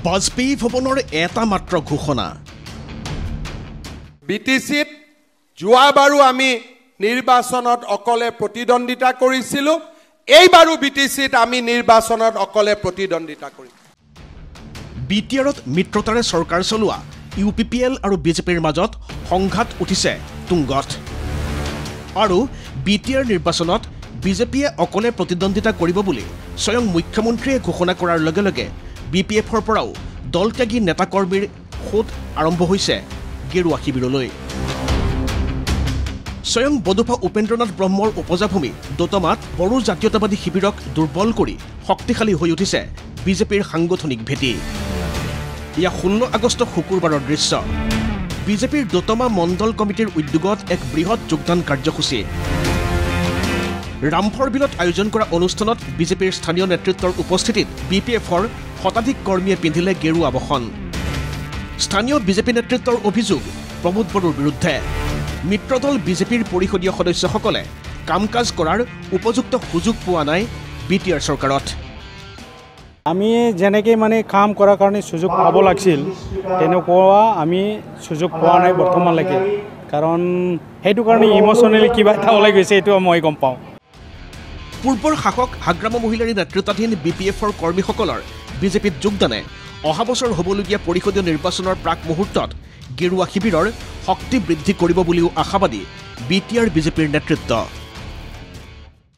বাজপেয়ী ভৱনৰ এটা মাত্ৰ ঘোষণা বিটিচিত যোৱাবাৰো আমি নিৰ্বাচনত অকলে প্ৰতিদ্বন্দ্বিতা কৰিছিলোঁ এইবাৰো বিটিচিত আমি নিৰ্বাচনত অকলে প্ৰতিদ্বন্দ্বিতা কৰিম বিটিআৰত মিত্ৰতাৰে চৰকাৰ চলোৱা ইউপিপিএল আৰু বিজেপিৰ মাজত সংঘাত উঠিছে তুংগত আৰু বিটিআৰ নিৰ্বাচনত বিজেপিয়ে অকলে প্ৰতিদ্বন্দ্বিতা কৰিব বুলি স্বয়ং মুখ্যমন্ত্ৰীয়ে ঘোষণা কৰাৰ লগে লগে বিপিএফৰ পৰাও দলত্যাগী নেতাকৰ্মীৰ খোদ আৰম্ভ হৈছে গেৰুৱা শিবিৰলৈ স্বয়ং বডোফা উপেন্দ্ৰনাথ ব্ৰহ্মৰ উপজাভূমি দোতমাত বড়ো জাতীয়তাবাদী শিবিৰক দুৰ্বল কৰি শক্তিশালী হৈ উঠিছে বিজেপিৰ সাংগঠনিক ভেটি ইয়া 16 আগষ্ট শুকুৰবাৰৰ দৃশ্য বিজেপিৰ দোতমা মণ্ডল কমিটিৰ উদ্যোগত এক বৃহৎ যোগদান কাৰ্যসূচী ৰামফৰ বিলত আয়োজন কৰা অনুষ্ঠানত বিজেপিৰ স্থানীয় নেতৃত্বৰ উপস্থিতিত বিপিএফৰ শতাধিক কৰ্মীয়ে পিন্ধিলে গেৰুৱা বসন স্থানীয় বিজেপি নেতৃত্বৰ অভিযোগ প্ৰমোদ বড়োৰ বিৰুদ্ধে মিত্ৰদল বিজেপিৰ পৰিষদীয় সদস্যসকলে কাম কাজ কৰাৰ উপযুক্ত সুযোগ পোৱা নাই বিটিআৰ চৰকাৰত আমি যেনেকৈ মানে কাম কৰাৰ কাৰণে সুযোগ পাব লাগিছিল তেনেকুৱা আমি সুযোগ পোৱা নাই বৰ্তমানলৈকে কাৰণ সেইটো কাৰণে ইমোশ্যনেলি কিবা এটা ওলাই গৈছে এইটো মই গম পাওঁ পূৰ্বৰ শাসক হাগ্ৰামা মহিলাৰী নেতৃত্বাধীন বিপিএফৰ কৰ্মীসকলৰ বিজেপিত যোগদানে অহা বছৰ হ'বলগীয়া পৰিষদীয় নিৰ্বাচনৰ প্ৰাক মুহূৰ্তত গেৰুৱা শিবিৰৰ শক্তি বৃদ্ধি কৰিব বুলিও আশাবাদী বিটিআৰ বিজেপিৰ নেতৃত্ব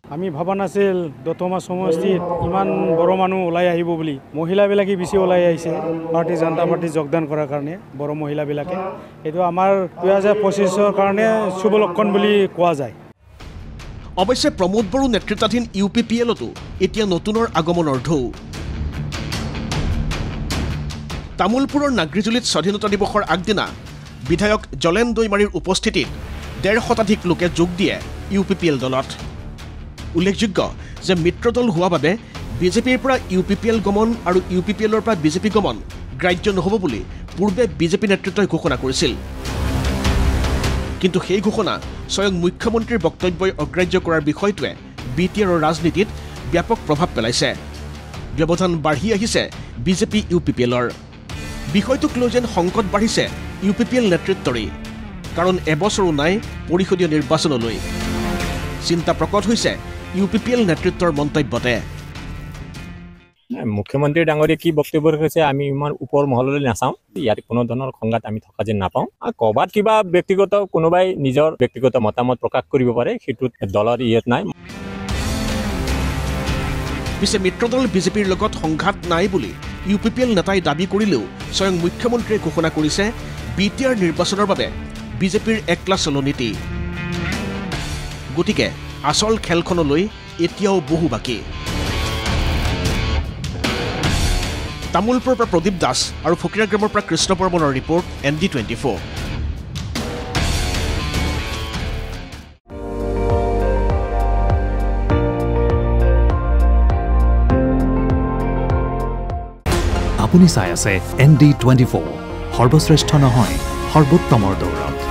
আমি ভাবা নাছিল দতমা সমষ্টিত ইমান বড়ো মানুহ ওলাই আহিব বুলি মহিলাবিলাকে বেছি ওলাই আহিছে ভাৰতীয় জনতা পাৰ্টি যোগদান কৰাৰ কাৰণে বড়ো মহিলাবিলাকে এইটো আমাৰ 2025ৰ কাৰণে শুভ লক্ষণ বুলি কোৱা যায় অৱশ্যে প্ৰমোদ বড়ো নেতৃত্বাধীন ইউপিপিএলতো এতিয়া নতুনৰ আগমনৰ ঢৌ তামুলপুৰৰ নাগৰিজুলিত স্বাধীনতা দিৱসৰ আগদিনা বিধায়ক জলেন দৈমাৰীৰ উপস্থিতিত 1.5 শতাধিক লোকে যোগ দিয়ে ইউপিপিএল দলত উল্লেখযোগ্য যে মিত্ৰদল হোৱা বাবে বিজেপিৰ পৰা ইউপিপিএল গমন আৰু ইউপিপিএলৰ পৰা বিজেপি গমন গ্ৰাহ্য নহ'ব বুলি পূৰ্বে বিজেপি নেতৃত্বই ঘোষণা কৰিছিল কিন্তু সেই ঘোষণা স্বয়ং মুখ্যমন্ত্ৰীৰ বক্তব্যই অগ্ৰাহ্য কৰাৰ বিষয়টোৱে বিটিআৰৰ ৰাজনীতিত ব্যাপক প্ৰভাৱ পেলাইছে ব্যৱধান বাঢ়ি আহিছে বিজেপি ইউপিপিএলৰ বিষয়টোক লৈ যেন সংকট বাঢ়িছে ইউপিপিএল নেতৃত্বৰেই কাৰণ এবছৰো নাই পৰিষদীয় নিৰ্বাচনলৈ চিন্তা প্ৰকট হৈছে ইউপিপিএল নেতৃত্বৰ মন্তব্যতে মুখ্যমন্ত্ৰী ডাঙৰীয়ে কি বক্তব্য ৰাখিছে আমি ইমান ওপৰ মহললৈ নাচাওঁ ইয়াত কোনো ধৰণৰ সংঘাত আমি থকা যেন নাপাওঁ ক'ৰবাত কিবা ব্যক্তিগত কোনোবাই নিজৰ ব্যক্তিগত মতামত প্ৰকাশ কৰিব পাৰে সেইটোত দলৰ ইয়াত নাই পিছে মিত্ৰদল বিজেপিৰ লগত সংঘাত নাই বুলি ইউপিপিএল নেতাই দাবী কৰিলেও স্বয়ং মুখ্যমন্ত্ৰীয়ে ঘোষণা কৰিছে বিটিআৰ নিৰ্বাচনৰ বাবে বিজেপিৰ একলা চলনীতি গতিকে আচল খেলখনলৈ এতিয়াও বহু বাকী তামুলপুৰৰ পৰা প্ৰদীপ দাস আৰু ফকিৰাগ্ৰামৰ পৰা কৃষ্ণ বৰ্মনৰ ৰিপৰ্ট ND24 আপুনি চাই আছে ND24 সৰ্বশ্ৰেষ্ঠ নহয় সৰ্বোত্তমৰ দৌৰ